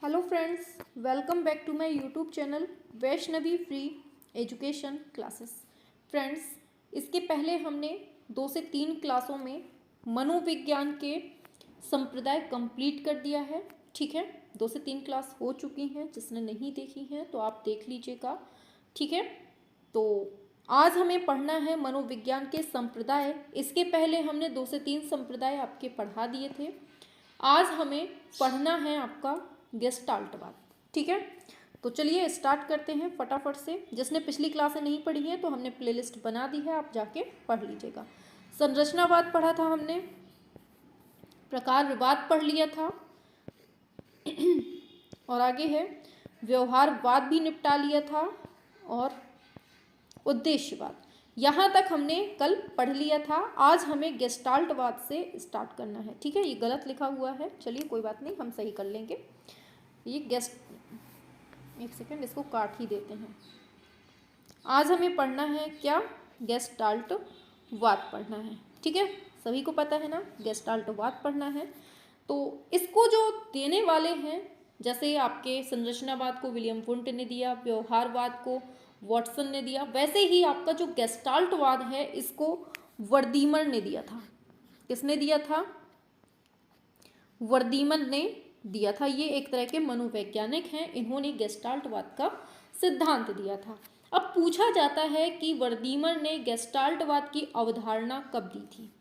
Hello friends, welcome back to my YouTube channel Vaishnavi free education classes. Friends, इसके पहले हमने 2 से 3 क्लासों में मनोविज्ञान के संप्रदाय कंप्लीट कर दिया है। ठीक है, 2 से 3 क्लास हो चुकी हैं। जिसने नहीं देखी हैं तो आप देख लीजिएगा। ठीक है, तो आज हमें पढ़ना है मनोविज्ञान के संप्रदाय। इसके पहले हमने 2 से 3 संप्रदाय आपके पढ़ा दिए थे। आज हमें पढ़ना है आपका गेस्टाल्टवाद। ठीक है, तो चलिए स्टार्ट करते हैं फटाफट से। जिसने पिछली क्लासें नहीं पढ़ी है तो हमने प्लेलिस्ट बना दी है, आप जाके पढ़ लीजिएगा। संरचनावाद पढ़ा था हमने, प्रकारवाद पढ़ लिया था और आगे है व्यवहारवाद भी निपटा लिया था और उद्देश्यवाद, यहाँ तक हमने कल पढ़ लिया था। आज हमें गेस्टाल्टवाद से स्टार्ट करना है। ठीक है, ये गलत लिखा हुआ है, चलिए कोई बात नहीं, हम सही कर लेंगे। ये एक सेकेंड, इसको काट ही देते हैं। आज हमें पढ़ना है क्या? गेस्टाल्टवाद पढ़ना है। ठीक है, सभी को पता है ना, गेस्टाल्टवाद पढ़ना है। तो इसको जो देने वाले हैं, जैसे आपके संरचनावाद को विलियम वुंट ने दिया, व्यवहारवाद को वॉटसन ने दिया, वैसे ही आपका जो गेस्टाल्टवाद है इसको वर्दीमर ने दिया था। किसने दिया था? वर्दीमर ने दिया था। ये एक तरह के मनोवैज्ञानिक हैं, इन्होंने गेस्टाल्टवाद का सिद्धांत दिया था। अब पूछा जाता है कि वर्दीमर ने गेस्टाल्टवाद की अवधारणा कब दी थी?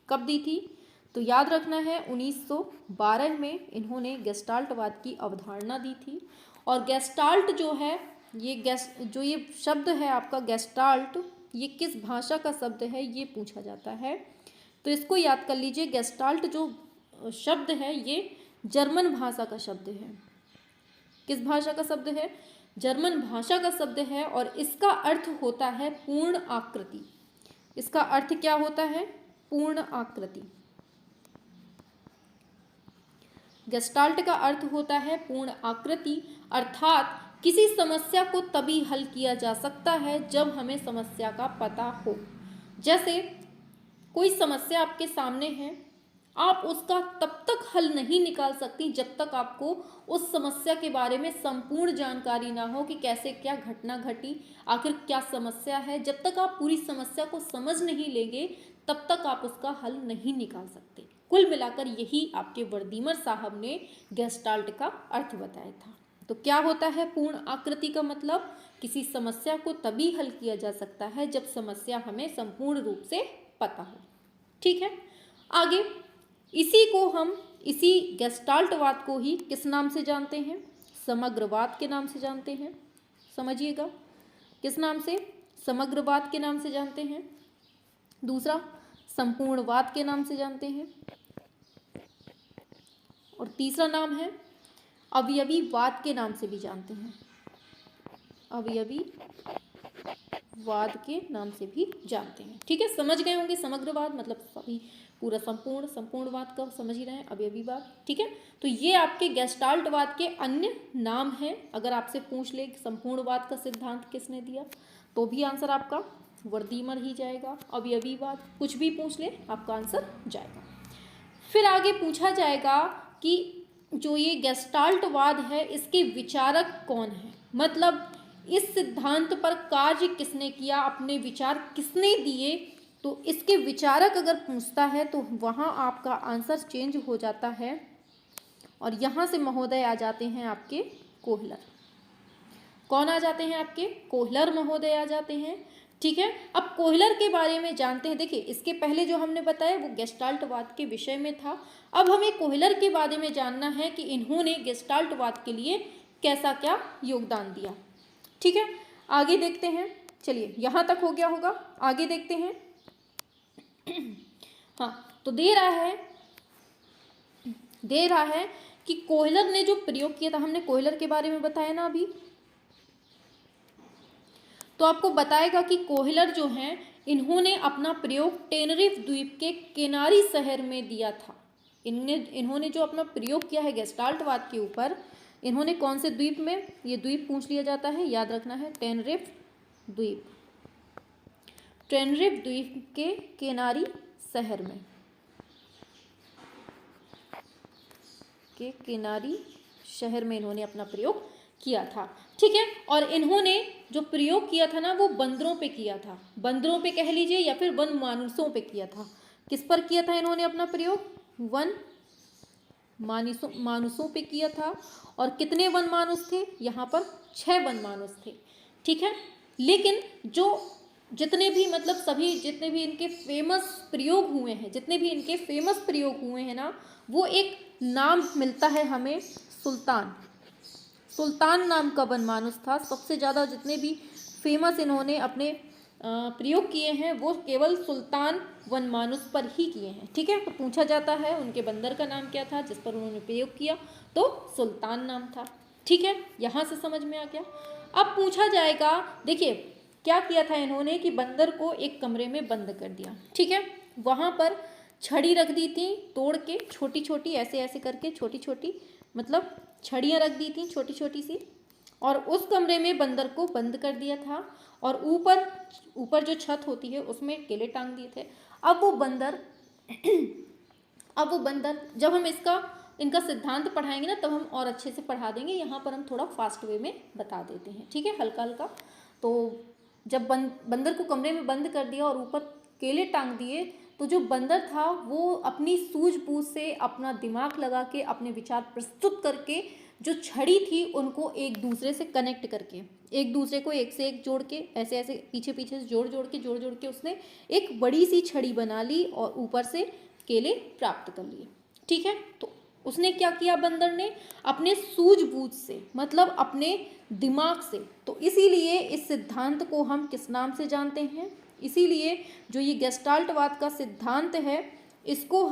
कब दी थी? तो याद रखना है 1912 में इन्होंने गेस्टाल्टवाद की अवधारणा दी थी। और गेस्टाल्ट जो है, ये शब्द है आपका गेस्टाल्ट, ये किस भाषा का शब्द है ये पूछा जाता है। तो इसको याद कर लीजिए, गेस्टाल्ट जो शब्द है ये जर्मन भाषा का शब्द है। किस भाषा का शब्द है? जर्मन भाषा का शब्द है और इसका अर्थ होता है पूर्ण आकृति। इसका अर्थ क्या होता है? पूर्ण आकृति। गेस्टाल्ट का अर्थ होता है पूर्ण आकृति, अर्थात किसी समस्या को तभी हल किया जा सकता है जब हमें समस्या का पता हो। जैसे कोई समस्या आपके सामने है, आप उसका तब तक हल नहीं निकाल सकती जब तक आपको उस समस्या के बारे में संपूर्ण जानकारी ना हो कि कैसे क्या घटना घटी, आखिर क्या समस्या है। जब तक आप पूरी समस्या को समझ नहीं लेंगे तब तक आप उसका हल नहीं निकाल सकते। कुल मिलाकर यही आपके वर्दीमर साहब ने गेस्टाल्ट का अर्थ बताया था। तो क्या होता है पूर्ण आकृति का मतलब? किसी समस्या को तभी हल किया जा सकता है जब समस्या हमें संपूर्ण रूप से पता हो। ठीक है, आगे इसी गेस्टाल्टवाद को ही किस नाम से जानते हैं? समग्रवाद के नाम से जानते हैं। समझिएगा, किस नाम से? समग्रवाद के नाम से जानते हैं। दूसरा संपूर्णवाद के नाम से जानते हैं और तीसरा नाम है अवयवीवाद के नाम से भी जानते हैं। अवयवीवाद के नाम से भी जानते हैं। ठीक है, समझ गए होंगे। समग्रवाद मतलब सभी पूरा संपूर्णवाद का समझ ही रहे हैं, अवयवीवाद। ठीक है, तो ये आपके गेस्टाल्टवाद के अन्य नाम हैं। अगर आपसे पूछ ले संपूर्णवाद का सिद्धांत किसने दिया तो भी आंसर आपका वर्दीमर ही जाएगा। अवयवीवाद कुछ भी पूछ ले आपका आंसर जाएगा। फिर आगे पूछा जाएगा कि जो ये गेस्टाल्टवाद है इसके विचारक कौन है, मतलब इस सिद्धांत पर कार्य किसने किया, अपने विचार किसने दिए। तो इसके विचारक अगर पूछता है तो वहाँ आपका आंसर चेंज हो जाता है और यहाँ से महोदय आ जाते हैं आपके कोहलर। कौन आ जाते हैं? आपके कोहलर महोदय आ जाते हैं। ठीक है, अब कोहलर के बारे में जानते हैं। देखिए, इसके पहले जो हमने बताया वो गेस्टाल्टवाद के विषय में था। अब हमें कोहलर के बारे में जानना है कि इन्होंने गेस्टाल्टवाद के लिए कैसा क्या योगदान दिया। ठीक है, आगे देखते हैं। चलिए, यहाँ तक हो गया होगा, आगे देखते हैं। हाँ, तो दे रहा है कि कोहलर ने जो प्रयोग किया था, हमने कोहलर के बारे में बताया ना अभी, तो आपको बताएगा कि कोहलर जो हैं इन्होंने अपना प्रयोग टेनरिफ द्वीप के किनारी शहर में दिया था। इन्होंने जो अपना प्रयोग किया है गेस्टाल्टवाद के ऊपर, इन्होंने कौन से द्वीप में? ये द्वीप पूछ लिया जाता है, याद रखना है टेनरिफ द्वीप। टेनरिफ द्वीप के किनारी शहर में शहर में इन्होंने अपना प्रयोग किया था। ठीक है, और इन्होंने जो प्रयोग किया था ना वो बंदरों पे किया था, बंदरों पे कह लीजिए या फिर वन मानुषों पे किया था। किस पर किया था इन्होंने अपना प्रयोग? वन मानुषों पे किया था। और कितने वन मानुष थे? यहाँ पर 6 वन मानुष थे। ठीक है, लेकिन जो जितने भी मतलब सभी जितने भी इनके फेमस प्रयोग हुए हैं, जितने भी इनके फेमस प्रयोग हुए हैं ना, वो एक नाम मिलता है हमें, सुल्तान। सुल्तान नाम का वन मानुष था। सबसे ज़्यादा जितने भी फेमस इन्होंने अपने प्रयोग किए हैं वो केवल सुल्तान वन मानुष पर ही किए हैं। ठीक है, तो पूछा जाता है उनके बंदर का नाम क्या था जिस पर उन्होंने प्रयोग किया, तो सुल्तान नाम था। ठीक है, यहाँ से समझ में आ गया। अब पूछा जाएगा, देखिए क्या किया था इन्होंने कि बंदर को एक कमरे में बंद कर दिया। ठीक है, वहाँ पर छड़ी रख दी थी तोड़ के, छोटी छोटी ऐसे ऐसे करके, छोटी छोटी मतलब छड़ियाँ रख दी थी छोटी छोटी सी, और उस कमरे में बंदर को बंद कर दिया था। और ऊपर जो छत होती है उसमें केले टांग दिए थे। अब वो बंदर जब हम इनका सिद्धांत पढ़ाएंगे ना तब हम और अच्छे से पढ़ा देंगे। यहाँ पर हम थोड़ा फास्ट वे में बता देते हैं। ठीक है, हल्का हल्का। तो जब बंदर को कमरे में बंद कर दिया और ऊपर केले टांग दिए, तो जो बंदर था वो अपनी सूझबूझ से, अपना दिमाग लगा के, अपने विचार प्रस्तुत करके, जो छड़ी थी उनको एक दूसरे से कनेक्ट करके, एक दूसरे को एक से एक जोड़ के, ऐसे ऐसे पीछे पीछे से जोड़ जोड़ के उसने एक बड़ी सी छड़ी बना ली और ऊपर से केले प्राप्त कर लिए। ठीक है, तो उसने क्या किया बंदर ने? अपने सूझबूझ से, मतलब अपने दिमाग से। तो इसीलिए इस सिद्धांत को हम किस नाम से जानते हैं? इसीलिए जो ये गेस्टाल्टवाद का सिद्धांत है इसको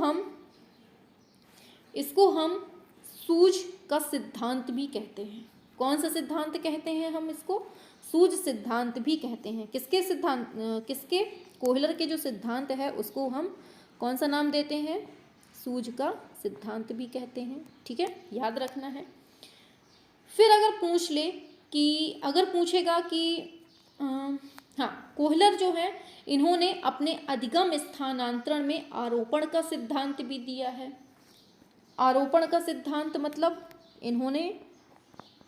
हम सूझ का सिद्धांत भी कहते हैं। कौन सा सिद्धांत कहते हैं हम इसको? सूझ सिद्धांत भी कहते हैं। किसके? कोहलर के जो सिद्धांत है उसको हम कौन सा नाम देते हैं? सूझ का सिद्धांत भी कहते हैं। ठीक है, याद रखना है। फिर अगर पूछेगा कि हाँ, कोहलर जो है इन्होंने अपने अधिगम स्थानांतरण में आरोपण का सिद्धांत भी दिया है। आरोपण का सिद्धांत मतलब इन्होंने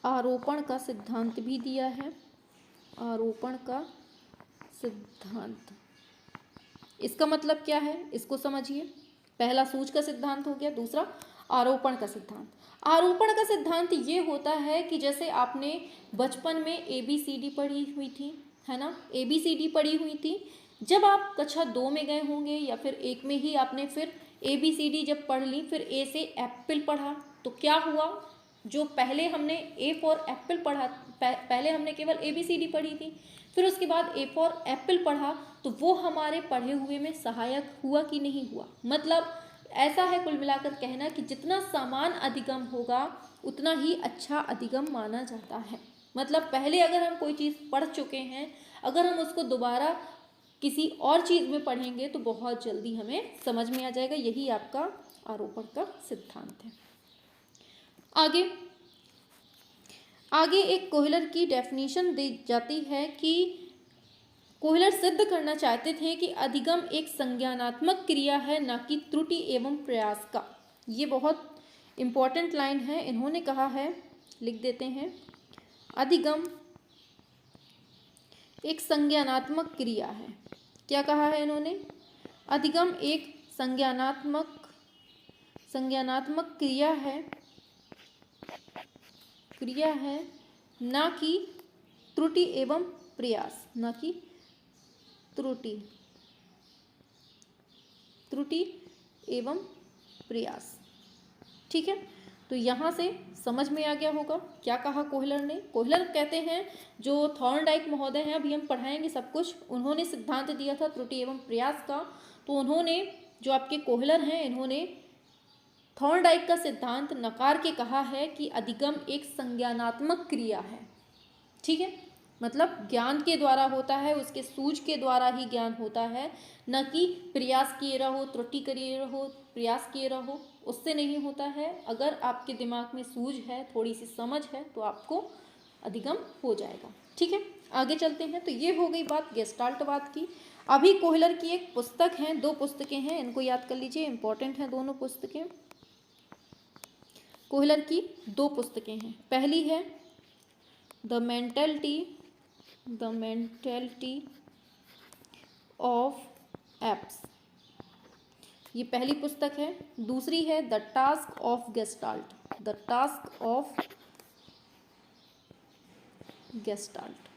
आरोपण का सिद्धांत भी दिया है। आरोपण का सिद्धांत, इसका मतलब क्या है इसको समझिए। पहला सूझ का सिद्धांत हो गया, दूसरा आरोपण का सिद्धांत। आरोपण का सिद्धांत ये होता है कि जैसे आपने बचपन में ABCD पढ़ी हुई थी, है ना, ABCD पढ़ी हुई थी। जब आप कक्षा 2 में गए होंगे या फिर 1 में ही आपने फिर ABCD जब पढ़ ली, फिर A से एप्पल पढ़ा, तो क्या हुआ? जो पहले हमने A फॉर एप्पल पढ़ा, पहले हमने केवल ABCD पढ़ी थी, फिर उसके बाद A फॉर एप्पल पढ़ा, तो वो हमारे पढ़े हुए में सहायक हुआ कि नहीं हुआ? मतलब ऐसा है कुल मिलाकर कहना कि जितना समान अधिगम होगा उतना ही अच्छा अधिगम माना जाता है। मतलब पहले अगर हम कोई चीज़ पढ़ चुके हैं, अगर हम उसको दोबारा किसी और चीज़ में पढ़ेंगे तो बहुत जल्दी हमें समझ में आ जाएगा। यही आपका आरोपण का सिद्धांत है। आगे एक कोहलर की डेफिनेशन दी जाती है कि कोहलर सिद्ध करना चाहते थे कि अधिगम एक संज्ञानात्मक क्रिया है, न कि त्रुटि एवं प्रयास का। ये बहुत इम्पॉर्टेंट लाइन है। इन्होंने कहा है, लिख देते हैं, अधिगम एक संज्ञानात्मक क्रिया है। क्या कहा है इन्होंने? अधिगम एक संज्ञानात्मक क्रिया है, न कि त्रुटि एवं प्रयास, न कि त्रुटि एवं प्रयास। ठीक है, तो यहाँ से समझ में आ गया होगा क्या कहा कोहलर ने। कोहलर कहते हैं, जो थॉर्नडाइक महोदय हैं, अभी हम पढ़ाएंगे सब कुछ, उन्होंने सिद्धांत दिया था त्रुटि एवं प्रयास का। तो उन्होंने, जो आपके कोहलर हैं, इन्होंने थॉर्नडाइक का सिद्धांत नकार के कहा है कि अधिगम एक संज्ञानात्मक क्रिया है। ठीक है, मतलब ज्ञान के द्वारा होता है, उसके सूझ के द्वारा ही ज्ञान होता है, न कि प्रयास किए रहो, त्रुटि करिए रहो, प्रयास किए रहो, उससे नहीं होता है। अगर आपके दिमाग में सूझ है, थोड़ी सी समझ है, तो आपको अधिगम हो जाएगा। ठीक है, आगे चलते हैं। तो ये हो गई बात गेस्टाल्टवाद की। अभी कोहलर की एक पुस्तक है, 2 पुस्तकें हैं, इनको याद कर लीजिए, इंपॉर्टेंट हैं दोनों पुस्तकें। कोहलर की 2 पुस्तकें हैं। पहली है द मेंटेलिटी ऑफ एप्स, ये पहली पुस्तक है। दूसरी है द टास्क ऑफ गेस्टाल्ट।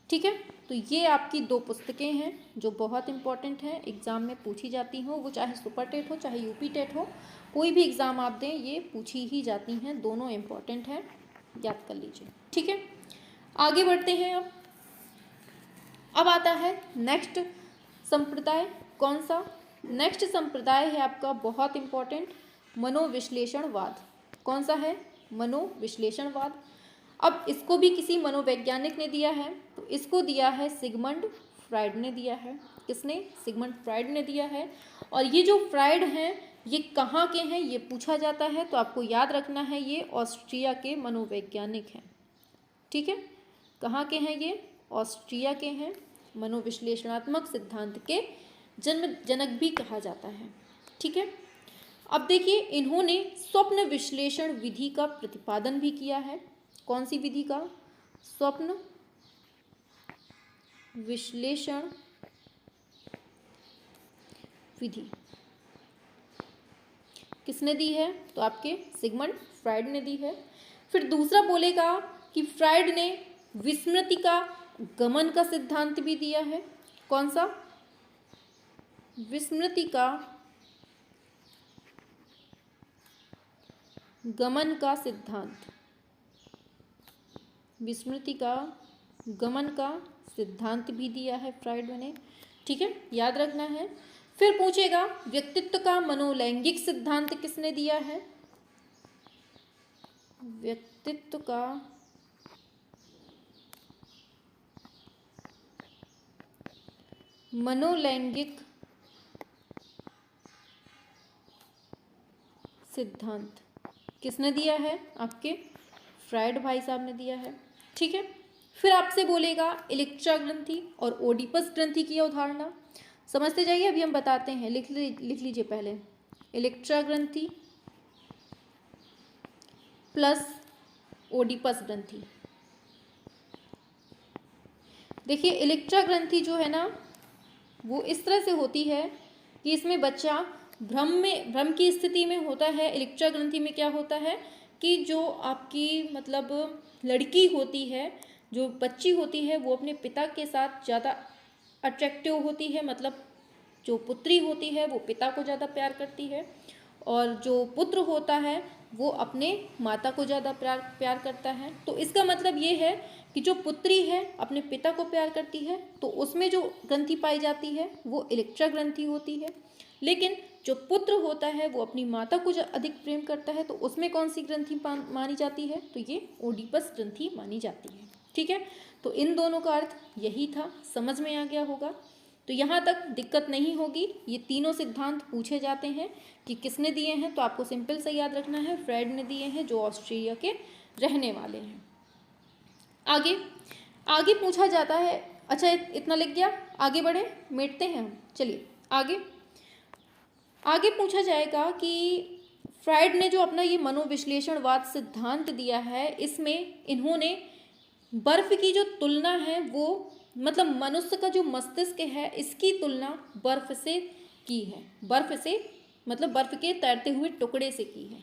ठीक है, तो ये आपकी 2 पुस्तकें हैं जो बहुत इंपॉर्टेंट हैं, एग्जाम में पूछी जाती हो, वो चाहे सुपर टेट हो चाहे यूपी टेट हो, कोई भी एग्जाम आप दें ये पूछी ही जाती हैं, दोनों इंपॉर्टेंट हैं, याद कर लीजिए। ठीक है, आगे बढ़ते हैं। अब आता है नेक्स्ट संप्रदाय। कौन सा? नेक्स्ट संप्रदाय है आपका बहुत इंपॉर्टेंट, मनोविश्लेषणवाद। कौन सा है? मनोविश्लेषणवाद। अब इसको भी किसी मनोवैज्ञानिक ने दिया है, तो इसको दिया है सिगमंड फ्राइड ने दिया है। किसने? सिगमंड फ्राइड ने दिया है। और ये जो फ्राइड हैं ये कहाँ के हैं ये पूछा जाता है, तो आपको याद रखना है ये ऑस्ट्रिया के मनोवैज्ञानिक हैं। ठीक है, कहाँ के हैं ये? ऑस्ट्रिया के हैं। मनोविश्लेषणात्मक सिद्धांत के जनक भी कहा जाता है। ठीक है, अब देखिए इन्होंने स्वप्न विश्लेषण विधि का प्रतिपादन भी किया है। कौन सी विधि का? स्वप्न विश्लेषण विधि। किसने दी है? तो आपके सिगमंड फ्राइड ने दी है। फिर दूसरा बोलेगा कि फ्राइड ने विस्मृति का गमन का सिद्धांत भी दिया है। कौन सा? विस्मृति का गमन का सिद्धांत। विस्मृति का गमन का सिद्धांत भी दिया है फ्राइड ने। ठीक है, याद रखना है। फिर पूछेगा व्यक्तित्व का मनोलैंगिक सिद्धांत किसने दिया है? व्यक्तित्व का मनोलैंगिक सिद्धांत किसने दिया है? आपके फ्राइड भाई साहब ने दिया है। ठीक है, फिर आपसे बोलेगा इलेक्ट्रा ग्रंथि और ओडिपस ग्रंथि की अवधारणा। समझते जाइए, अभी हम बताते हैं। लिख लीजिए पहले, इलेक्ट्रा ग्रंथि प्लस ओडिपस ग्रंथि। देखिए इलेक्ट्रा ग्रंथि जो है ना वो इस तरह से होती है कि इसमें बच्चा भ्रम की स्थिति में होता है। इलेक्ट्रा ग्रंथि में क्या होता है कि जो आपकी मतलब लड़की होती है, जो बच्ची होती है, वो अपने पिता के साथ ज़्यादा अट्रैक्टिव होती है। मतलब जो पुत्री होती है वो पिता को ज़्यादा प्यार करती है, और जो पुत्र होता है वो अपने माता को ज़्यादा प्यार करता है। तो इसका मतलब ये है कि जो पुत्री है अपने पिता को प्यार करती है, तो उसमें जो ग्रंथि पाई जाती है वो इलेक्ट्रा ग्रंथि होती है। लेकिन जो पुत्र होता है वो अपनी माता को जो अधिक प्रेम करता है, तो उसमें कौन सी ग्रंथि मानी जाती है? तो ये ओडिपस ग्रंथि मानी जाती है। ठीक है, तो इन दोनों का अर्थ यही था, समझ में आ गया होगा। तो यहाँ तक दिक्कत नहीं होगी। ये तीनों सिद्धांत पूछे जाते हैं कि किसने दिए हैं, तो आपको सिंपल से याद रखना है फ्राइड ने दिए हैं, जो ऑस्ट्रिया के रहने वाले हैं। आगे पूछा जाता है। अच्छा इतना लिख गया, आगे बढ़े, मिटते हैं हम। चलिए आगे पूछा जाएगा कि फ्राइड ने जो अपना ये मनोविश्लेषणवाद सिद्धांत दिया है, इसमें इन्होंने बर्फ की जो तुलना है वो मतलब मनुष्य का जो मस्तिष्क है इसकी तुलना बर्फ से की है। बर्फ से मतलब बर्फ के तैरते हुए टुकड़े से की है।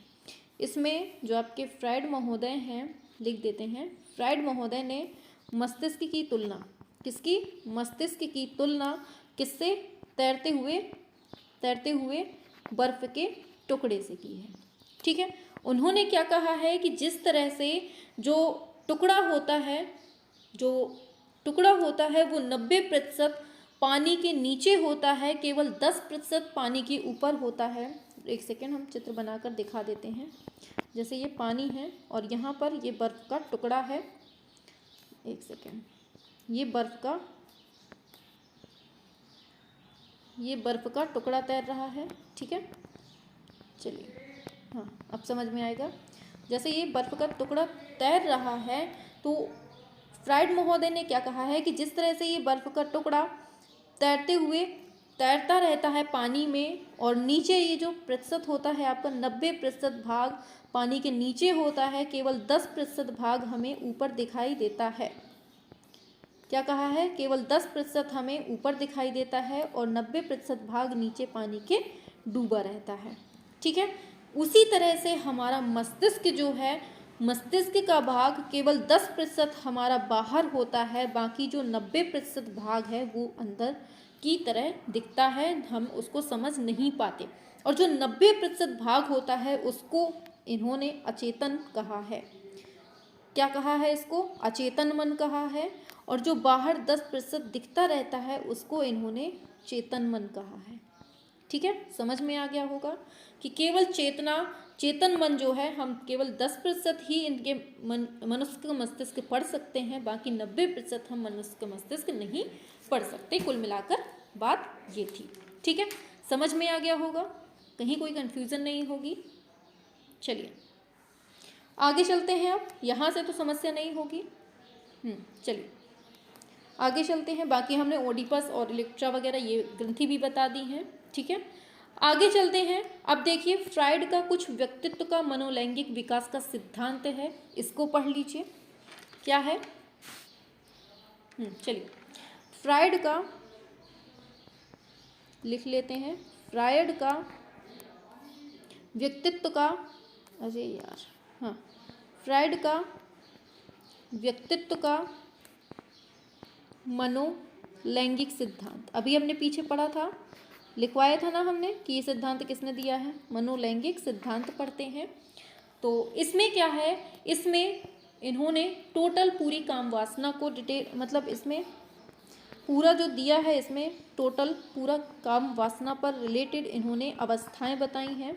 इसमें जो आपके फ्राइड महोदय हैं, लिख देते हैं, फ्राइड महोदय ने मस्तिष्क की तुलना, किसकी? मस्तिष्क की तुलना किससे? तैरते हुए बर्फ के टुकड़े से की है। ठीक है, उन्होंने क्या कहा है कि जिस तरह से जो टुकड़ा होता है वो 90% पानी के नीचे होता है, केवल 10% पानी के ऊपर होता है। एक सेकेंड हम चित्र बनाकर दिखा देते हैं। जैसे ये पानी है और यहाँ पर ये बर्फ का टुकड़ा है। एक सेकेंड, ये बर्फ का टुकड़ा तैर रहा है। ठीक है, चलिए हाँ अब समझ में आएगा। जैसे ये बर्फ का टुकड़ा तैर रहा है, तो फ्राइड महोदय ने क्या कहा है कि जिस तरह से ये बर्फ का टुकड़ा तैरते हुए तैरता रहता है पानी में, और नीचे ये जो प्रतिशत होता है आपका 90% भाग पानी के नीचे होता है, केवल 10% भाग हमें ऊपर दिखाई देता है। क्या कहा है? केवल 10% हमें ऊपर दिखाई देता है और 90% भाग नीचे पानी के डूबा रहता है। ठीक है, उसी तरह से हमारा मस्तिष्क जो है, मस्तिष्क का भाग केवल 10% हमारा बाहर होता है, बाकी जो 90% भाग है वो अंदर की तरह दिखता है, हम उसको समझ नहीं पाते। और जो 90% भाग होता है उसको इन्होंने अचेतन कहा है। क्या कहा है? इसको अचेतन मन कहा है। और जो बाहर 10% दिखता रहता है उसको इन्होंने चेतन मन कहा है। ठीक है, समझ में आ गया होगा कि केवल चेतन मन जो है, हम केवल 10% ही इनके मनुष्य का मस्तिष्क पढ़ सकते हैं, बाकी 90% हम मनुष्य का मस्तिष्क नहीं पढ़ सकते। कुल मिलाकर बात ये थी। ठीक है, समझ में आ गया होगा, कहीं कोई कंफ्यूजन नहीं होगी। चलिए आगे चलते हैं। अब यहाँ से तो समस्या नहीं होगी। चलिए आगे चलते हैं। बाकी हमने ओडिपस और इलेक्ट्रा वगैरह ये ग्रंथि भी बता दी हैं। ठीक है, आगे चलते हैं। अब देखिए, फ्राइड का कुछ व्यक्तित्व का मनोलैंगिक विकास का सिद्धांत है, इसको पढ़ लीजिए। क्या है? चलिए फ्राइड का लिख लेते हैं। फ्राइड का व्यक्तित्व का, अरे यार, हाँ, फ्राइड का व्यक्तित्व का मनोलैंगिक सिद्धांत, अभी हमने पीछे पढ़ा था, लिखवाया था ना हमने कि ये सिद्धांत किसने दिया है? मनोलैंगिक सिद्धांत पढ़ते हैं। तो इसमें क्या है, इसमें इन्होंने टोटल पूरी काम वासना को डिटेल, मतलब इसमें पूरा जो दिया है, इसमें टोटल पूरा काम वासना पर रिलेटेड इन्होंने अवस्थाएं बताई हैं।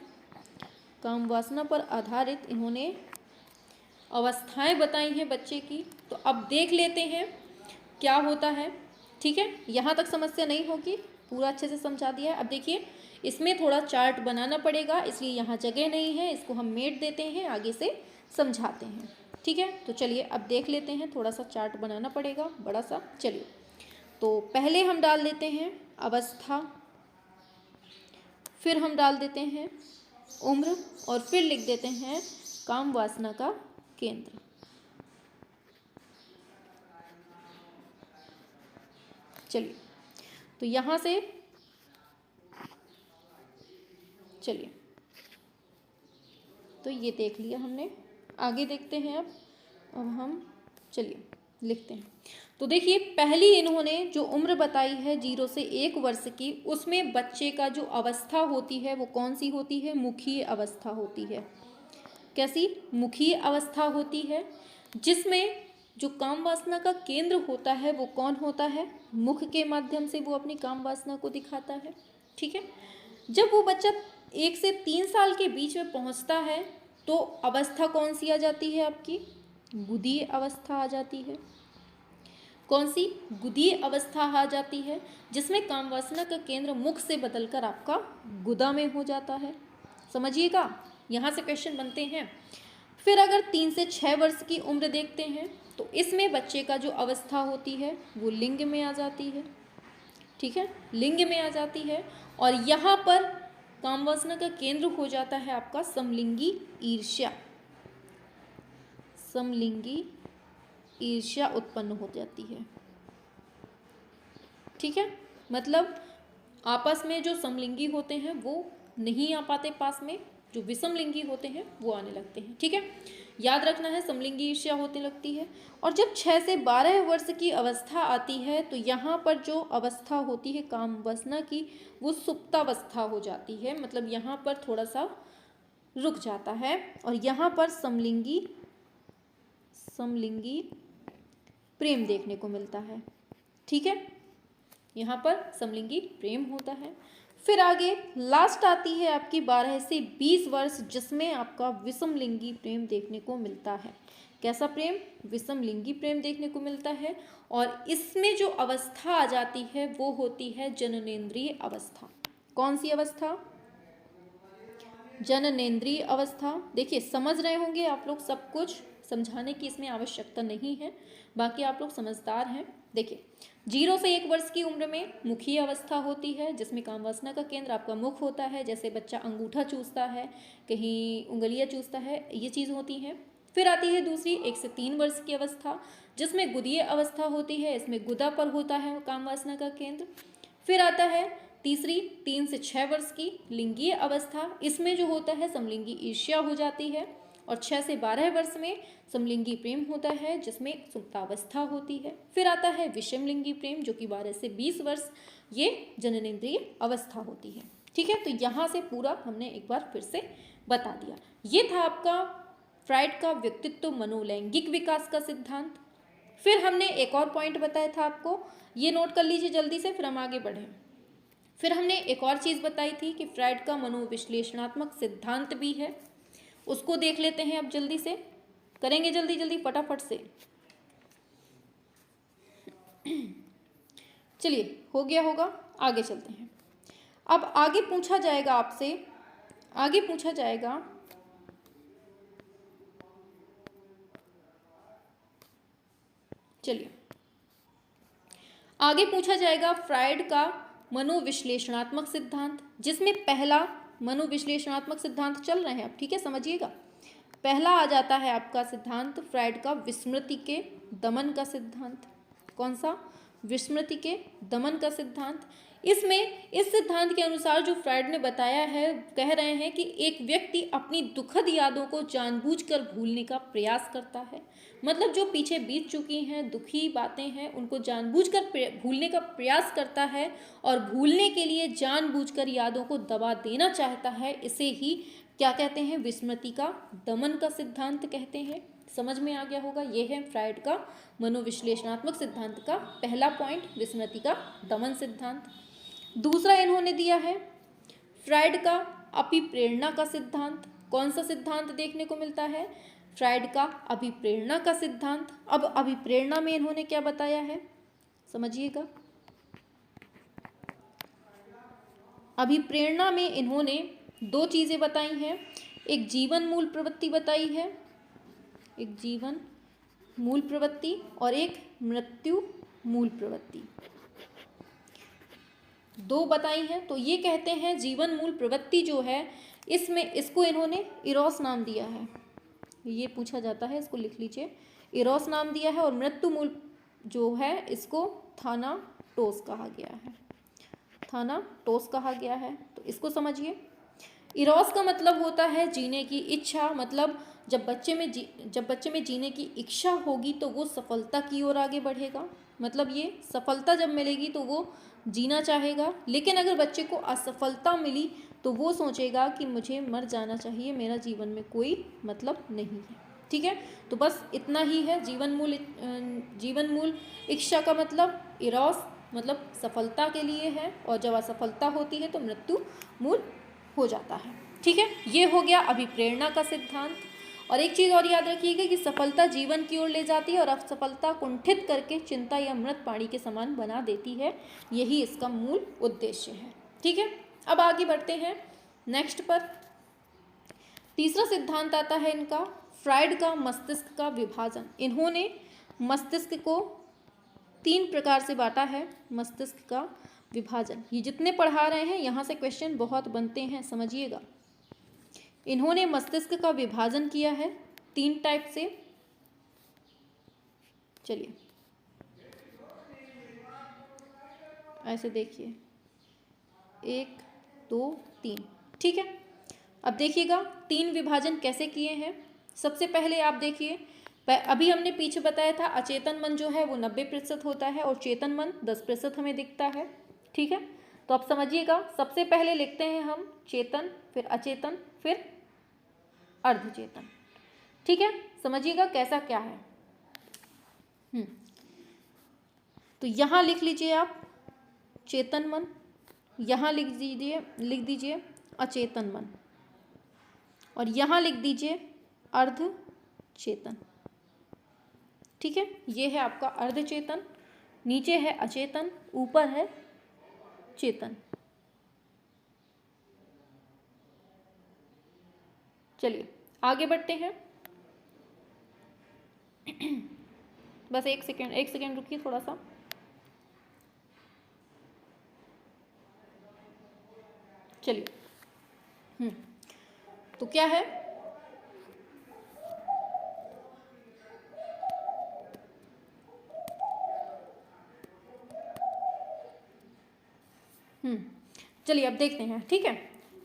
काम वासना पर आधारित इन्होंने अवस्थाएं बताई हैं बच्चे की। तो अब देख लेते हैं क्या होता है। ठीक है, यहाँ तक समस्या नहीं होगी, पूरा अच्छे से समझा दिया है। अब देखिए, इसमें थोड़ा चार्ट बनाना पड़ेगा, इसलिए यहाँ जगह नहीं है, इसको हम मेट देते हैं, आगे से समझाते हैं। ठीक है, तो चलिए अब देख लेते हैं, थोड़ा सा चार्ट बनाना पड़ेगा बड़ा सा। चलिए, तो पहले हम डाल देते हैं अवस्था, फिर हम डाल देते हैं उम्र, और फिर लिख देते हैं काम वासना का केंद्र। चलिए, तो यहाँ से चलिए, तो ये देख लिया हमने। आगे देखते हैं। अब हम चलिए लिखते हैं। तो देखिए, पहली इन्होंने जो उम्र बताई है 0 से 1 वर्ष की, उसमें बच्चे का जो अवस्था होती है वो कौन सी होती है? मुखीय अवस्था होती है। कैसी? मुखीय अवस्था होती है, जिसमें जो काम वासना का केंद्र होता है वो कौन होता है? मुख के माध्यम से वो अपनी काम वासना को दिखाता है। ठीक है, जब वो बच्चा 1 से 3 साल के बीच में पहुंचता है तो अवस्था कौन सी आ जाती है आपकी? गुदीय अवस्था आ जाती है। कौन सी? गुदीय अवस्था आ जाती है, जिसमें काम वासना का केंद्र मुख से बदलकर आपका गुदा में हो जाता है। समझिएगा, यहाँ से क्वेश्चन बनते हैं। फिर अगर 3 से 6 वर्ष की उम्र देखते हैं तो इसमें बच्चे का जो अवस्था होती है वो लिंग में आ जाती है। ठीक है, लिंग में आ जाती है, और यहाँ पर काम वासना का केंद्र हो जाता है आपका समलिंगी ईर्ष्या। समलिंगी ईर्ष्या उत्पन्न हो जाती है। ठीक है, मतलब आपस में जो समलिंगी होते हैं वो नहीं आ पाते पास में, जो विषमलिंगी होते हैं वो आने लगते हैं। ठीक है, याद रखना है, समलिंगी ईर्ष्या होने लगती है। और जब 6 से 12 वर्ष की अवस्था आती है तो यहाँ पर जो अवस्था होती है काम वासना की, वो सुप्तावस्था हो जाती है, मतलब यहाँ पर थोड़ा सा रुक जाता है, और यहाँ पर समलिंगी प्रेम देखने को मिलता है। ठीक है, यहाँ पर समलिंगी प्रेम होता है। फिर आगे लास्ट आती है आपकी 12 से 20 वर्ष, जिसमें आपका विषमलिंगी प्रेम देखने को मिलता है। कैसा प्रेम? विषमलिंगी प्रेम देखने को मिलता है, और इसमें जो अवस्था आ जाती है वो होती है जननेंद्रिय अवस्था। कौन सी अवस्था? जननेंद्रिय अवस्था। देखिए, समझ रहे होंगे आप लोग, सब कुछ समझाने की इसमें आवश्यकता नहीं है, बाकी आप लोग समझदार हैं। देखिए 0 से 1 वर्ष की उम्र में मुखीय अवस्था होती है, जिसमें काम वासना का केंद्र आपका मुख होता है। जैसे बच्चा अंगूठा चूसता है, कहीं उंगलियां चूसता है, ये चीज़ होती है। फिर आती है दूसरी 1 से 3 वर्ष की अवस्था, जिसमें गुदीय अवस्था होती है, इसमें गुदा पर होता है काम वासना का केंद्र। फिर आता है तीसरी 3 से 6 वर्ष की लिंगीय अवस्था, इसमें जो होता है समलिंगी ईर्ष्या हो जाती है। और 6 से 12 वर्ष में समलिंगी प्रेम होता है, जिसमें सुप्तावस्था होती है। फिर आता है विषमलिंगी प्रेम, जो कि 12 से 20 वर्ष, ये जननेंद्रिय अवस्था होती है। ठीक है, तो यहाँ से पूरा हमने एक बार फिर से बता दिया। ये था आपका फ्राइड का व्यक्तित्व मनोलैंगिक विकास का सिद्धांत। फिर हमने एक और पॉइंट बताया था आपको, ये नोट कर लीजिए जल्दी से, फिर हम आगे बढ़ें। फिर हमने एक और चीज़ बताई थी कि फ्राइड का मनोविश्लेषणात्मक सिद्धांत भी है, उसको देख लेते हैं अब जल्दी से, करेंगे जल्दी जल्दी फटाफट से। चलिए, हो गया होगा, आगे चलते हैं। अब आगे पूछा जाएगा आपसे, आगे पूछा जाएगा चलिए आगे पूछा जाएगा फ्राइड का मनोविश्लेषणात्मक सिद्धांत, जिसमें पहला मनोविश्लेषणात्मक सिद्धांत चल रहे हैं अब, ठीक है, समझिएगा। पहला आ जाता है आपका सिद्धांत फ्राइड का विस्मृति के दमन का सिद्धांत। कौन सा? विस्मृति के दमन का सिद्धांत। इसमें इस सिद्धांत के अनुसार जो फ्राइड ने बताया है, कह रहे हैं कि एक व्यक्ति अपनी दुखद यादों को जानबूझकर भूलने का प्रयास करता है। मतलब जो पीछे बीत चुकी हैं दुखी बातें हैं, उनको जानबूझकर भूलने का प्रयास करता है, और भूलने के लिए जानबूझकर यादों को दबा देना चाहता है। इसे ही क्या कहते हैं? विस्मृति का दमन का सिद्धांत कहते हैं। समझ में आ गया होगा, यह है फ्राइड का मनोविश्लेषणात्मक सिद्धांत का पहला पॉइंट, विस्मृति का दमन सिद्धांत। दूसरा इन्होंने दिया है फ्राइड का अभिप्रेरणा का सिद्धांत। कौन सा सिद्धांत देखने को मिलता है? फ्राइड का अभिप्रेरणा का सिद्धांत। अब अभिप्रेरणा में इन्होंने क्या बताया है, समझिएगा। अभिप्रेरणा में इन्होंने दो चीजें बताई हैं, एक जीवन मूल प्रवृत्ति बताई है, एक जीवन मूल प्रवृत्ति और एक मृत्यु मूल प्रवृत्ति, दो बताई हैं। तो ये कहते हैं जीवन मूल प्रवृत्ति जो है, इसमें इसको इन्होंने इरोस नाम दिया है। ये पूछा जाता है, इसको लिख लीजिए, इरोस नाम दिया है। और मृत्यु मूल जो है इसको थानाटोस कहा गया है, थानाटोस कहा गया है। तो इसको समझिए। इरोस का मतलब होता है जीने की इच्छा, मतलब जब बच्चे में जीने की इच्छा होगी तो वो सफलता की ओर आगे बढ़ेगा। मतलब ये सफलता जब मिलेगी तो वो जीना चाहेगा, लेकिन अगर बच्चे को असफलता मिली तो वो सोचेगा कि मुझे मर जाना चाहिए, मेरा जीवन में कोई मतलब नहीं है। ठीक है, तो बस इतना ही है। जीवन मूल इच्छा का मतलब इरोस मतलब सफलता के लिए है, और जब असफलता होती है तो मृत्यु मूल हो जाता है। ठीक है, ये हो गया अभिप्रेरणा का सिद्धांत। और एक चीज़ और याद रखिएगा कि सफलता जीवन की ओर ले जाती है और असफलता कुंठित करके चिंता या मृत पानी के समान बना देती है। यही इसका मूल उद्देश्य है। ठीक है, अब आगे बढ़ते हैं नेक्स्ट पर। तीसरा सिद्धांत आता है इनका फ्राइड का मस्तिष्क का विभाजन। इन्होंने मस्तिष्क को 3 प्रकार से बांटा है। मस्तिष्क का विभाजन, ये जितने पढ़ा रहे हैं यहाँ से क्वेश्चन बहुत बनते हैं, समझिएगा। इन्होंने मस्तिष्क का विभाजन किया है 3 टाइप से। चलिए ऐसे देखिए, 1 2 3। ठीक है, अब देखिएगा 3 विभाजन कैसे किए हैं। सबसे पहले आप देखिए, अभी हमने पीछे बताया था अचेतन मन जो है वो 90% होता है और चेतन मन 10% हमें दिखता है। ठीक है, तो अब समझिएगा, सबसे पहले लिखते हैं हम चेतन, फिर अचेतन, फिर अर्धचेतन। ठीक है, समझिएगा कैसा क्या है। तो यहाँ लिख लीजिए आप चेतन मन, यहाँ लिख दीजिए अचेतन मन, और यहाँ लिख दीजिए अर्धचेतन। ठीक है, ये है आपका अर्धचेतन, नीचे है अचेतन, ऊपर है चेतन। चलिए आगे बढ़ते हैं। बस एक सेकेंड रुकिए थोड़ा सा। चलिए, तो क्या है, चलिए अब देखते हैं, ठीक है।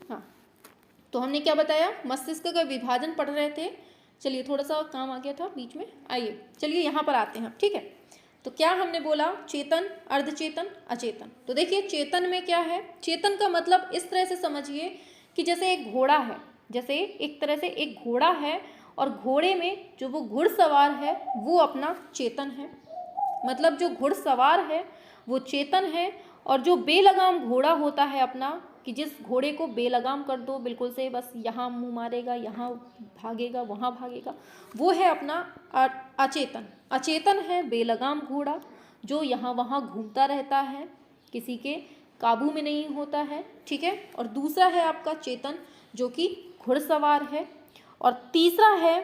हाँ, तो हमने क्या बताया, मस्तिष्क का विभाजन पढ़ रहे थे। चलिए थोड़ा सा काम आ गया था बीच में, आइए चलिए यहाँ पर आते हैं, ठीक है। तो क्या हमने बोला, चेतन, अर्धचेतन, अचेतन। तो देखिए चेतन में क्या है, चेतन का मतलब इस तरह से समझिए कि जैसे एक घोड़ा है, जैसे एक तरह से एक घोड़ा है और घोड़े में जो वो घुड़सवार है वो अपना चेतन है, मतलब जो घुड़सवार है वो चेतन है, और जो बेलगाम घोड़ा होता है अपना, कि जिस घोड़े को बेलगाम कर दो बिल्कुल से, बस यहाँ मुँह मारेगा, यहाँ भागेगा, वहाँ भागेगा, वो है अपना अचेतन। अचेतन है बेलगाम घोड़ा जो यहाँ वहाँ घूमता रहता है, किसी के काबू में नहीं होता है, ठीक है। और दूसरा है आपका चेतन जो कि घुड़सवार है, और तीसरा है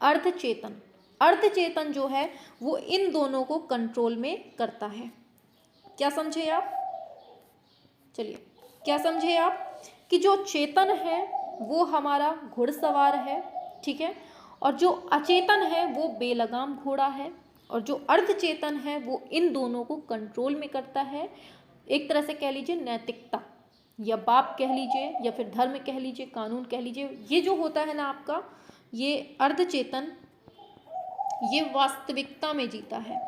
अर्धचेतन। अर्धचेतन जो है वो इन दोनों को कंट्रोल में करता है। क्या समझे आप, चलिए क्या समझे आप, कि जो चेतन है वो हमारा घुड़सवार है, ठीक है, और जो अचेतन है वो बेलगाम घोड़ा है, और जो अर्धचेतन है वो इन दोनों को कंट्रोल में करता है। एक तरह से कह लीजिए नैतिकता, या बाप कह लीजिए, या फिर धर्म कह लीजिए, कानून कह लीजिए, ये जो होता है ना आपका, ये अर्धचेतन, ये वास्तविकता में जीता है,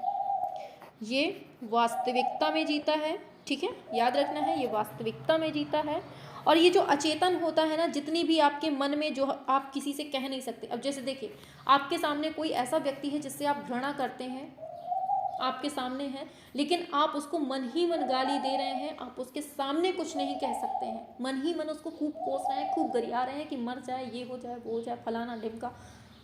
ये वास्तविकता में जीता है, ठीक है, याद रखना है, ये वास्तविकता में जीता है। और ये जो अचेतन होता है ना, जितनी भी आपके मन में जो आप किसी से कह नहीं सकते, अब जैसे देखिए आपके सामने कोई ऐसा व्यक्ति है जिससे आप घृणा करते हैं, आपके सामने है, लेकिन आप उसको मन ही मन गाली दे रहे हैं, आप उसके सामने कुछ नहीं कह सकते हैं, मन ही मन उसको खूब कोस रहे हैं, खूब गरिया रहे हैं कि मर जाए, ये हो जाए, वो हो जाए, फलाना ढिमका,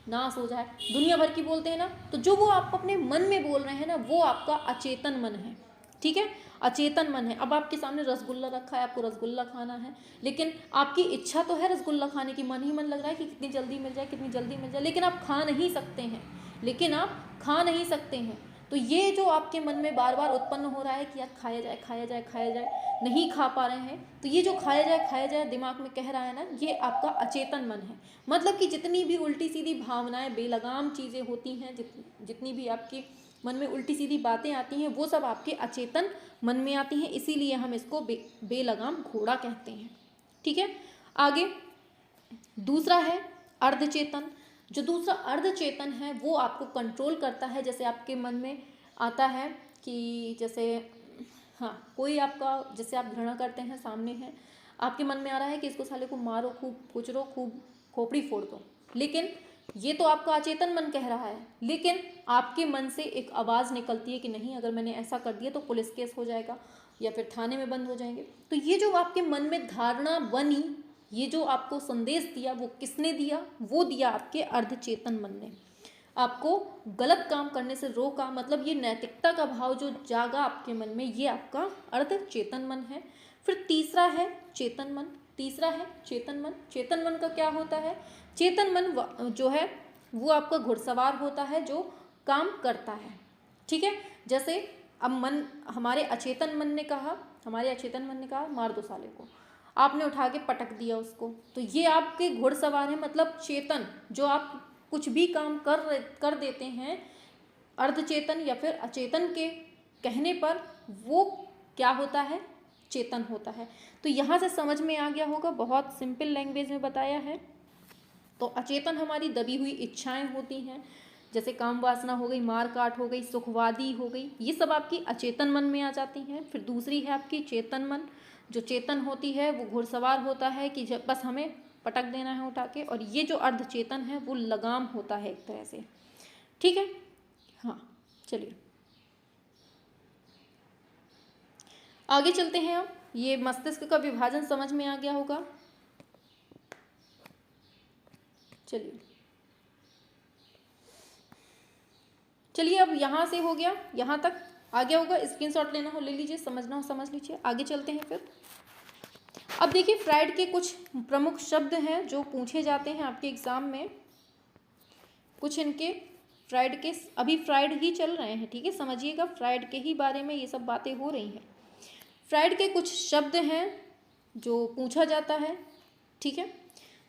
नाश हो जाए, दुनिया भर की बोलते हैं ना। तो जो वो आप अपने मन में बोल रहे हैं ना, वो आपका अचेतन मन है, ठीक है, अचेतन मन है। अब आपके सामने रसगुल्ला रखा है, आपको रसगुल्ला खाना है, लेकिन आपकी इच्छा तो है रसगुल्ला खाने की, मन ही मन लग रहा है कि कितनी जल्दी मिल जाए, कितनी जल्दी मिल जाए, लेकिन आप खा नहीं सकते हैं, लेकिन आप खा नहीं सकते हैं। तो ये जो आपके मन में बार बार उत्पन्न हो रहा है कि यार खाया जाए, खाया जाए, खाया जाए, नहीं खा पा रहे हैं, तो ये जो खाया जाए दिमाग में कह रहा है ना, ये आपका अचेतन मन है। मतलब कि जितनी भी उल्टी सीधी भावनाएं, बेलगाम चीज़ें होती हैं, जितनी भी आपकी मन में उल्टी सीधी बातें आती हैं, वो सब आपके अचेतन मन में आती हैं, इसीलिए हम इसको बेलगाम घोड़ा कहते हैं, ठीक है। आगे दूसरा है अर्धचेतन। जो दूसरा अर्धचेतन है वो आपको कंट्रोल करता है। जैसे आपके मन में आता है कि जैसे हाँ, कोई आपका, जैसे आप घृणा करते हैं, सामने है, आपके मन में आ रहा है कि इसको साले को मारो, खूब कुचलो, खूब खोपड़ी फोड़ दो, लेकिन ये तो आपका अचेतन मन कह रहा है, लेकिन आपके मन से एक आवाज़ निकलती है कि नहीं, अगर मैंने ऐसा कर दिया तो पुलिस केस हो जाएगा या फिर थाने में बंद हो जाएंगे। तो ये जो आपके मन में धारणा बनी, ये जो आपको संदेश दिया, वो किसने दिया, वो दिया आपके अर्धचेतन मन ने। आपको गलत काम करने से रोका, मतलब ये नैतिकता का भाव जो जागा आपके मन में, ये आपका अर्धचेतन मन है। फिर तीसरा है चेतन मन। तीसरा है चेतन मन। चेतन मन का क्या होता है, चेतन मन जो है वो आपका घुड़सवार होता है जो काम करता है, ठीक है। जैसे अब मन, हमारे अचेतन मन ने कहा, मार दो साले को, आपने उठा के पटक दिया उसको, तो ये आपके घुड़सवार है, मतलब चेतन, जो आप कुछ भी काम कर देते हैं अर्धचेतन या फिर अचेतन के कहने पर, वो क्या होता है, चेतन होता है। तो यहाँ से समझ में आ गया होगा, बहुत सिंपल लैंग्वेज में बताया है। तो अचेतन हमारी दबी हुई इच्छाएं होती हैं, जैसे काम वासना हो गई, मार काट हो गई, सुखवादी हो गई, ये सब आपकी अचेतन मन में आ जाती हैं। फिर दूसरी है आपकी चेतन मन। जो चेतन होती है वो घुड़सवार होता है कि जब बस हमें पटक देना है उठा के, और ये जो अर्धचेतन है वो लगाम होता है एक तरह से, ठीक है। हाँ चलिए आगे चलते हैं। अब ये मस्तिष्क का विभाजन समझ में आ गया होगा। चलिए अब यहाँ से हो गया, यहाँ तक आ गया होगा, स्क्रीनशॉट लेना हो ले लीजिए, समझना हो समझ लीजिए। आगे चलते हैं फिर। अब देखिए फ्राइड के कुछ प्रमुख शब्द हैं जो पूछे जाते हैं आपके एग्जाम में, कुछ इनके फ्राइड के, अभी फ्राइड ही चल रहे हैं, ठीक है, समझिएगा, फ्राइड के ही बारे में ये सब बातें हो रही हैं। फ्राइड के कुछ शब्द हैं जो पूछा जाता है, ठीक है,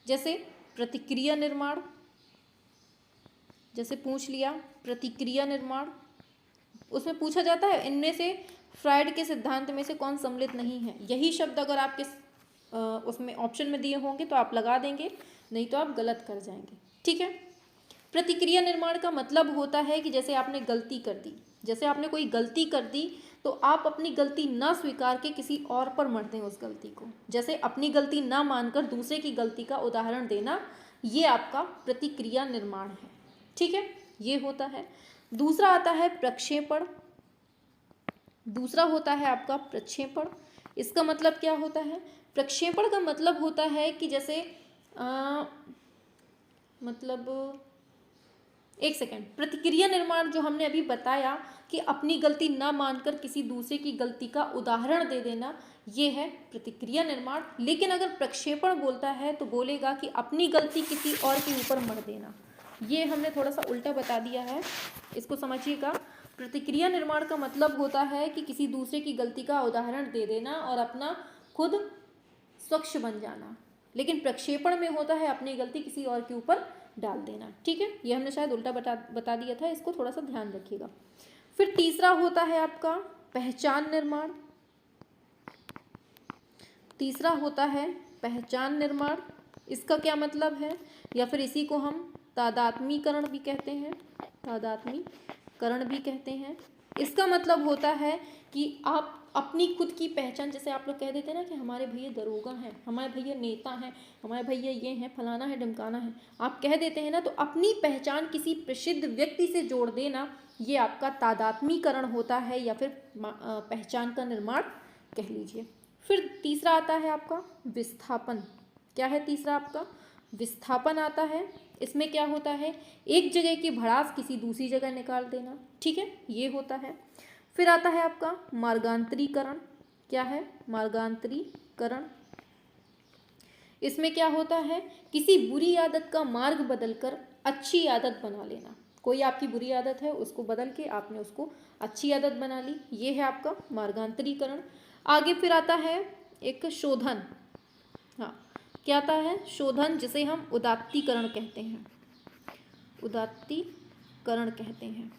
जैसे प्रतिक्रिया निर्माण, जैसे पूछ लिया प्रतिक्रिया निर्माण, उसमें पूछा जाता है इनमें से फ्राइड के सिद्धांत में से कौन सम्मिलित नहीं है। यही शब्द अगर आपके उसमें ऑप्शन में दिए होंगे तो आप लगा देंगे, नहीं तो आप गलत कर जाएंगे, ठीक है। प्रतिक्रिया निर्माण का मतलब होता है कि जैसे आपने गलती कर दी, जैसे आपने कोई गलती कर दी तो आप अपनी गलती ना स्वीकार के किसी और पर मढ़ दें उस गलती को, जैसे अपनी गलती ना मानकर दूसरे की गलती का उदाहरण देना, ये आपका प्रतिक्रिया निर्माण है, ठीक है, ये होता है। दूसरा आता है प्रक्षेपण, दूसरा होता है आपका प्रक्षेपण। इसका मतलब क्या होता है? प्रक्षेपण का मतलब होता है कि जैसे मतलब एक सेकेंड, प्रतिक्रिया निर्माण जो हमने अभी बताया कि अपनी गलती ना मानकर किसी दूसरे की गलती का उदाहरण दे देना, ये है प्रतिक्रिया निर्माण। लेकिन अगर प्रक्षेपण बोलता है तो बोलेगा कि अपनी गलती किसी और के ऊपर मढ़ देना। ये हमने थोड़ा सा उल्टा बता दिया है, इसको समझिएगा। प्रतिक्रिया निर्माण का मतलब होता है कि किसी दूसरे की गलती का उदाहरण दे देना और अपना खुद स्वच्छ बन जाना, लेकिन प्रक्षेपण में होता है अपनी गलती किसी और के ऊपर डाल देना, ठीक है। ये हमने शायद उल्टा बता दिया था, इसको थोड़ा सा ध्यान रखिएगा। फिर तीसरा होता है आपका पहचान निर्माण, तीसरा होता है पहचान निर्माण। इसका क्या मतलब है, या फिर इसी को हम तादात्मीकरण भी कहते हैं, तादात्मीकरण भी कहते हैं। इसका मतलब होता है कि आप अपनी खुद की पहचान, जैसे आप लोग कह देते हैं ना कि हमारे भैया दरोगा हैं, हमारे भैया नेता हैं, हमारे भैया ये हैं, फलाना है ढमकाना है, आप कह देते हैं ना, तो अपनी पहचान किसी प्रसिद्ध व्यक्ति से जोड़ देना, ये आपका तादात्मीकरण होता है, या फिर पहचान का निर्माण कह लीजिए। फिर तीसरा आता है आपका विस्थापन। क्या है तीसरा आपका? विस्थापन आता है। इसमें क्या होता है, एक जगह की भड़ास किसी दूसरी जगह निकाल देना, ठीक है, ये होता है। फिर आता है आपका मार्गांतरीकरण। क्या है? मार्गांतरीकरण। इसमें क्या होता है, किसी बुरी आदत का मार्ग बदलकर अच्छी आदत बना लेना। कोई आपकी बुरी आदत है, उसको बदल के आपने उसको अच्छी आदत बना ली, ये है आपका मार्गांतरीकरण। आगे फिर आता है एक शोधन। हाँ, क्या आता है? शोधन, जिसे हम उदात्तीकरण कहते हैं, उदात्तीकरण कहते हैं।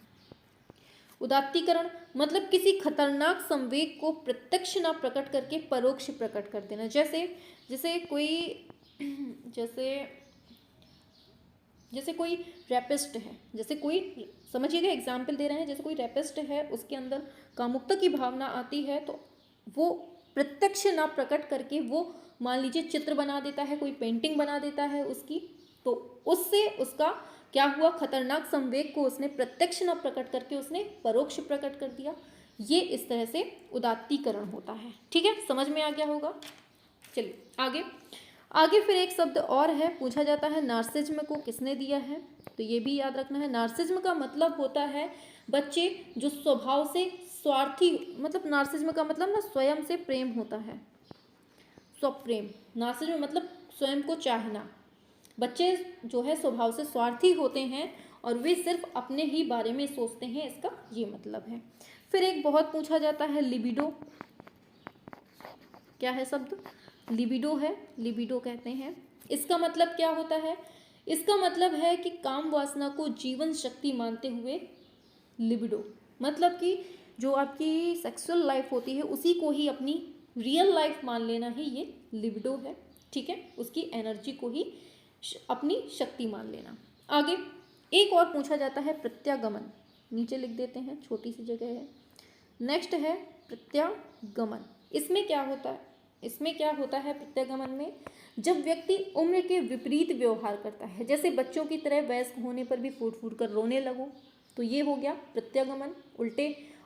उदात्तीकरण मतलब किसी खतरनाक संवेग को प्रत्यक्ष ना प्रकट करके परोक्ष प्रकट कर देना। जैसे कोई रैपिस्ट है, जैसे कोई, समझिएगा एग्जाम्पल दे रहे हैं, जैसे कोई रैपिस्ट है, उसके अंदर कामुकता की भावना आती है, तो वो प्रत्यक्ष ना प्रकट करके वो मान लीजिए चित्र बना देता है, कोई पेंटिंग बना देता है उसकी, तो उससे उसका क्या हुआ, खतरनाक संवेग को उसने प्रत्यक्ष न प्रकट करके उसने परोक्ष प्रकट कर दिया। ये इस तरह से उदात्तीकरण होता है, ठीक है, समझ में आ गया होगा। चलिए आगे फिर एक शब्द और है, पूछा जाता है नार्सिज्म को किसने दिया है, तो ये भी याद रखना है। नार्सिज्म का मतलब होता है बच्चे जो स्वभाव से स्वार्थी, मतलब नार्सिज्म का मतलब ना स्वयं से प्रेम होता है, स्वप्रेम। नार्सिज्म मतलब स्वयं को चाहना। बच्चे जो है स्वभाव से स्वार्थी होते हैं और वे सिर्फ अपने ही बारे में सोचते हैं, इसका ये मतलब है। फिर एक बहुत पूछा जाता है लिबिडो। क्या है शब्द? लिबिडो है, लिबिडो कहते हैं। इसका मतलब क्या होता है? इसका मतलब है कि काम वासना को जीवन शक्ति मानते हुए लिबिडो, मतलब कि जो आपकी सेक्सुअल लाइफ होती है उसी को ही अपनी रियल लाइफ मान लेना ही ये लिबिडो है, ठीक है, उसकी एनर्जी को ही अपनी शक्ति मान लेना। आगे एक और पूछा जाता है प्रत्यागमन, नीचे लिख देते हैं, छोटी सी जगह है। नेक्स्ट है प्रत्यागमन। इसमें क्या होता है? इसमें क्या होता है प्रत्यागमन में? जब व्यक्ति उम्र के विपरीत व्यवहार करता है, जैसे बच्चों की तरह वयस्क होने पर भी फूट फूट कर रोने लगो, तो ये हो गया प्रत्यागमन।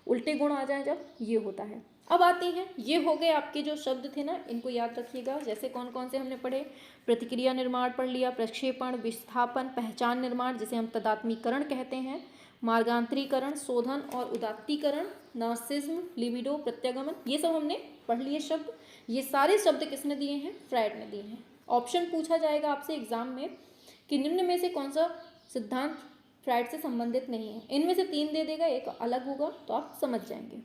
उल्टे गुण आ जाए जब, ये होता है। अब आते हैं, ये हो गए आपके जो शब्द थे ना, इनको याद रखिएगा। जैसे कौन कौन से हमने पढ़े? प्रतिक्रिया निर्माण पढ़ लिया, प्रक्षेपण, विस्थापन, पहचान निर्माण जिसे हम तदात्मीकरण कहते हैं, मार्गांतरीकरण, शोधन और उदात्तीकरण, नार्सिज्म, लिबिडो, प्रत्यागमन, ये सब हमने पढ़ लिए शब्द। ये सारे शब्द किसने दिए हैं? फ्रायड ने दिए हैं। ऑप्शन पूछा जाएगा आपसे एग्जाम में कि निम्न में से कौन सा सिद्धांत फ्रायड से संबंधित नहीं है। इनमें से 3 दे देगा, एक अलग होगा, तो आप समझ जाएंगे।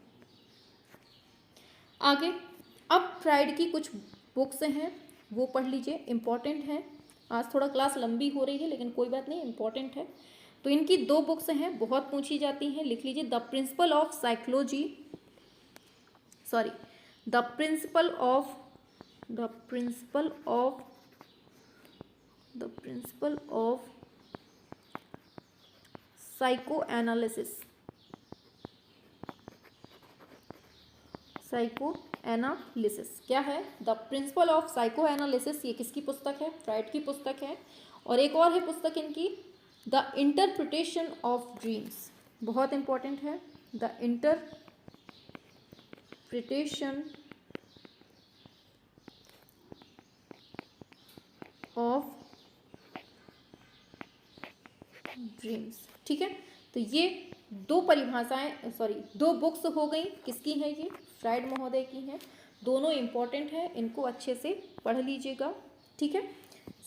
आगे अब फ्रायड की कुछ बुक्स हैं वो पढ़ लीजिए, इम्पॉर्टेंट है। आज थोड़ा क्लास लंबी हो रही है लेकिन कोई बात नहीं, इम्पॉर्टेंट है। तो इनकी 2 बुक्स हैं, बहुत पूछी जाती हैं, लिख लीजिए। The principle of psychology, sorry the principle of psycho analysis क्या है? The principle of psycho analysis, ये किसकी पुस्तक है? फ्राइड की पुस्तक है। और एक और है पुस्तक इनकी, द इंटरप्रिटेशन ऑफ ड्रीम्स, बहुत इंपॉर्टेंट है। द इंटरप्रिटेशन ऑफ ड्रीम्स, ठीक है। तो ये 2 परिभाषाएं, सॉरी 2 बुक्स हो गई, किसकी है ये? फ्राइड महोदय की हैं। दोनों इम्पॉर्टेंट है, इनको अच्छे से पढ़ लीजिएगा, ठीक है,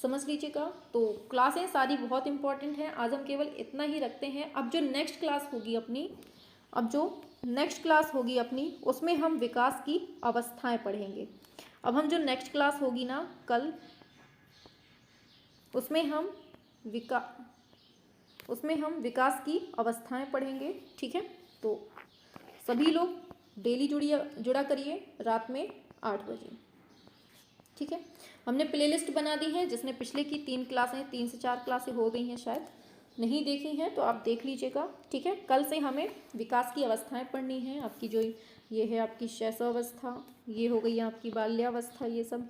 समझ लीजिएगा। तो क्लासें सारी बहुत इंपॉर्टेंट हैं, आज हम केवल इतना ही रखते हैं। अब जो नेक्स्ट क्लास होगी अपनी, उसमें हम विकास की अवस्थाएं पढ़ेंगे। अब हम जो नेक्स्ट क्लास होगी ना कल, उसमें हम विकास की अवस्थाएं पढ़ेंगे, ठीक है। तो सभी लोग डेली जुड़ा करिए रात में 8 बजे, ठीक है। हमने प्लेलिस्ट बना दी है जिसमें पिछले की 3 से 4 क्लासें हो गई हैं, शायद नहीं देखी हैं तो आप देख लीजिएगा, ठीक है। कल से हमें विकास की अवस्थाएं पढ़नी हैं। आपकी जो ये है आपकी शैशवावस्था, ये हो गई आपकी बाल्यावस्था, ये सब,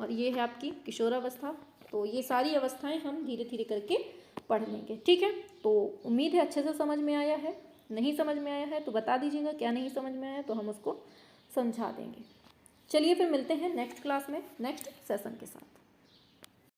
और ये है आपकी किशोरावस्था। तो ये सारी अवस्थाएं हम धीरे धीरे करके पढ़ लेंगे, ठीक है। तो उम्मीद है अच्छे से समझ में आया है। नहीं समझ में आया है तो बता दीजिएगा, क्या नहीं समझ में आया तो हम उसको समझा देंगे। चलिए फिर मिलते हैं नेक्स्ट क्लास में नेक्स्ट सेशन के साथ।